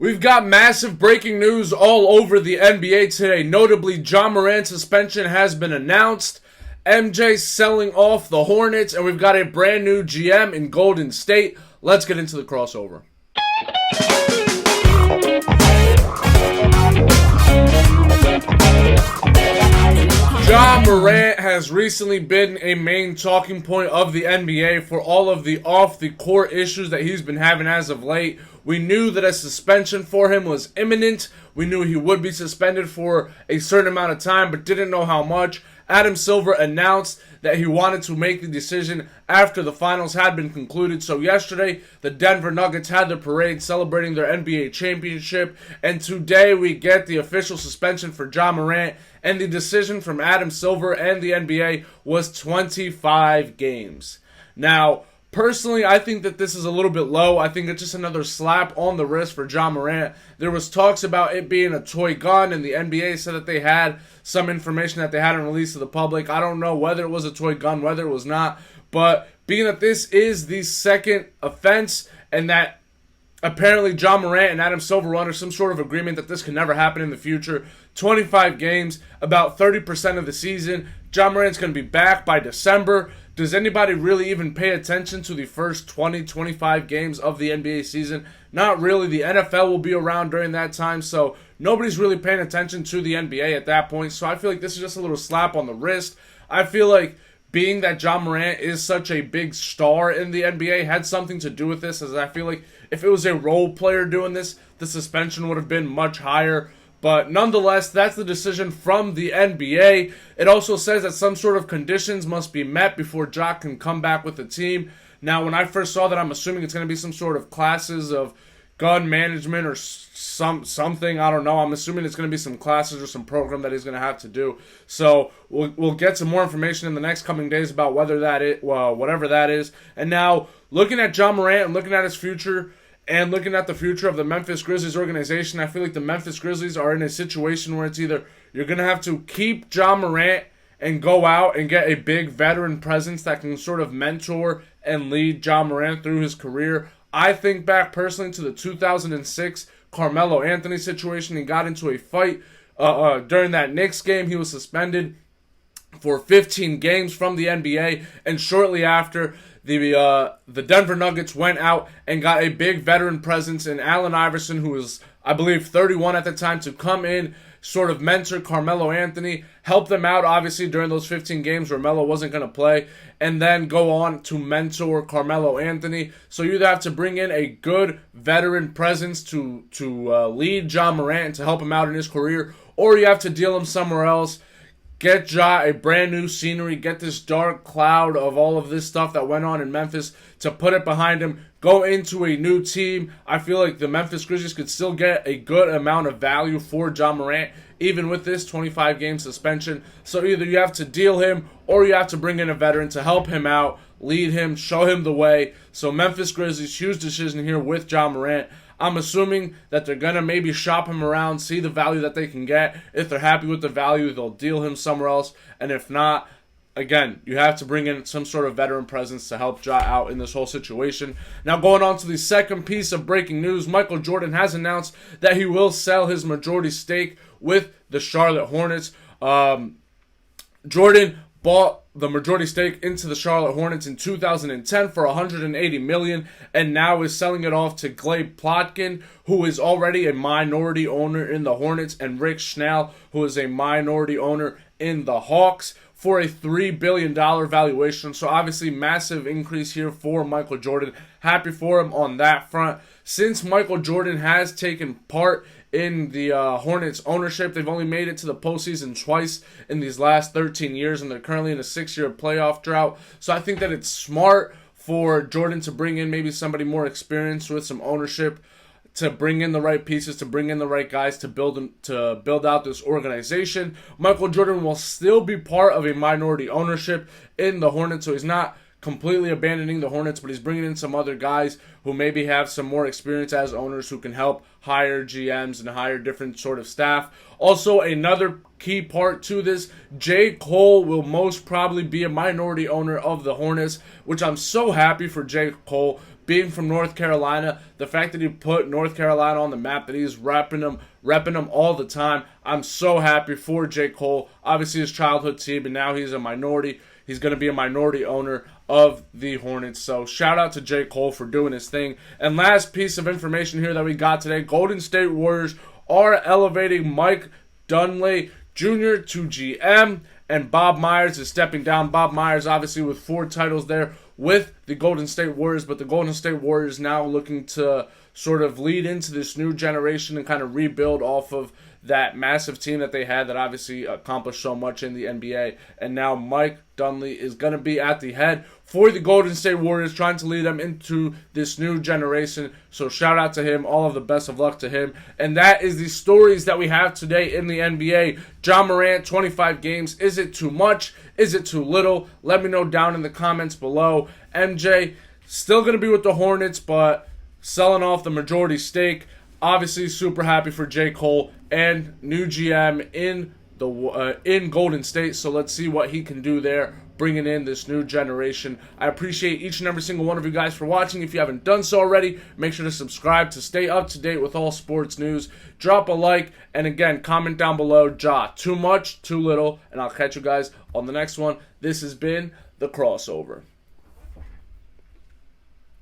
We've got massive breaking news all over the NBA today. Notably, Ja Morant's suspension has been announced. MJ selling off the Hornets, and we've got a brand new GM in Golden State. Let's get into the crossover. Ja Morant has recently been a main talking point of the NBA for all of the off-the-court issues that he's been having as of late. We knew that a suspension for him was imminent. We knew he would be suspended for a certain amount of time, but didn't know how much. Adam Silver announced that he wanted to make the decision after the finals had been concluded. So yesterday, the Denver Nuggets had their parade celebrating their NBA championship. And today we get the official suspension for Ja Morant. And the decision from Adam Silver and the NBA was 25 games. Now, personally, I think that this is a little bit low. I think it's just another slap on the wrist for Ja Morant. There was talks about it being a toy gun, and the NBA said that they had some information that they hadn't released to the public. I don't know whether it was a toy gun, whether it was not. But being that this is the second offense, and that apparently Ja Morant and Adam Silver were under some sort of agreement that this could never happen in the future. 25 games, about 30% of the season. Ja Morant's going to be back by December. Does anybody really even pay attention to the first 20, 25 games of the NBA season? Not really. The NFL will be around during that time, so nobody's really paying attention to the NBA at that point. So I feel like this is just a little slap on the wrist. I feel like being that Ja Morant is such a big star in the NBA had something to do with this, as I feel like if it was a role player doing this, the suspension would have been much higher. But nonetheless, that's the decision from the NBA. It also says that some sort of conditions must be met before Ja can come back with the team. Now, when I first saw that, I'm assuming it's going to be some sort of classes of gun management or something. I don't know. I'm assuming it's going to be some classes or some program that he's going to have to do. So we'll get some more information in the next coming days about whether that is, whatever that is. And now, looking at Ja Morant and looking at his future, and looking at the future of the Memphis Grizzlies organization, I feel like the Memphis Grizzlies are in a situation where it's either you're going to have to keep Ja Morant and go out and get a big veteran presence that can sort of mentor and lead Ja Morant through his career. I think back personally to the 2006 Carmelo Anthony situation. He got into a fight during that Knicks game. He was suspended for 15 games from the NBA, and shortly after, the Denver Nuggets went out and got a big veteran presence in Allen Iverson, who was, I believe, 31 at the time, to come in, sort of mentor Carmelo Anthony, help them out, obviously, during those 15 games where Melo wasn't going to play, and then go on to mentor Carmelo Anthony. So you either have to bring in a good veteran presence to lead Ja Morant and to help him out in his career, or you have to deal him somewhere else. Get Ja a brand new scenery, get this dark cloud of all of this stuff that went on in Memphis to put it behind him, go into a new team. I feel like the Memphis Grizzlies could still get a good amount of value for Ja Morant, even with this 25-game suspension. So either you have to deal him or you have to bring in a veteran to help him out, lead him, show him the way. So Memphis Grizzlies, huge decision here with Ja Morant. I'm assuming that they're going to maybe shop him around, see the value that they can get. If they're happy with the value, they'll deal him somewhere else. And if not, again, you have to bring in some sort of veteran presence to help Ja out in this whole situation. Now, going on to the second piece of breaking news, Michael Jordan has announced that he will sell his majority stake with the Charlotte Hornets. Jordan bought the majority stake into the Charlotte Hornets in 2010 for $180 million, and now is selling it off to Gleb Plotkin, who is already a minority owner in the Hornets, and Rick Schnell, who is a minority owner in the Hawks, for a $3 billion valuation. So obviously massive increase here for Michael Jordan. Happy for him on that front. Since Michael Jordan has taken part in the Hornets ownership, they've only made it to the postseason twice in these last 13 years, and they're currently in a 6-year playoff drought. So I think that it's smart for Jordan to bring in maybe somebody more experienced with some ownership, to bring in the right pieces, to bring in the right guys to build out this organization. Michael Jordan will still be part of a minority ownership in the Hornets, so he's not completely abandoning the Hornets, but he's bringing in some other guys who maybe have some more experience as owners who can help hire GMs and hire different sort of staff. Also, another key part to this, J. Cole will most probably be a minority owner of the Hornets, which I'm so happy for J. Cole, being from North Carolina, the fact that he put North Carolina on the map, that he's repping them all the time. I'm so happy for J. Cole. Obviously his childhood team, and now he's a minority. He's going to be a minority owner of the Hornets. So shout out to J. Cole for doing his thing. And last piece of information here that we got today, Golden State Warriors are elevating Mike Dunleavy Jr. to GM, and Bob Myers is stepping down. Bob Myers obviously with 4 titles there with the Golden State Warriors, but the Golden State Warriors now looking to sort of lead into this new generation and kind of rebuild off of that massive team that they had that obviously accomplished so much in the NBA. And now Mike Dunleavy is going to be at the head for the Golden State Warriors, trying to lead them into this new generation. So shout out to him. All of the best of luck to him. And that is the stories that we have today in the NBA. Ja Morant, 25 games. Is it too much? Is it too little? Let me know down in the comments below. MJ, still going to be with the Hornets, but selling off the majority stake. Obviously, super happy for J. Cole and new GM in Golden State. So let's see what he can do there, bringing in this new generation. I appreciate each and every single one of you guys for watching. If you haven't done so already, make sure to subscribe to stay up to date with all sports news. Drop a like, and again, comment down below, Ja, too much, too little, and I'll catch you guys on the next one. This has been The Crossover.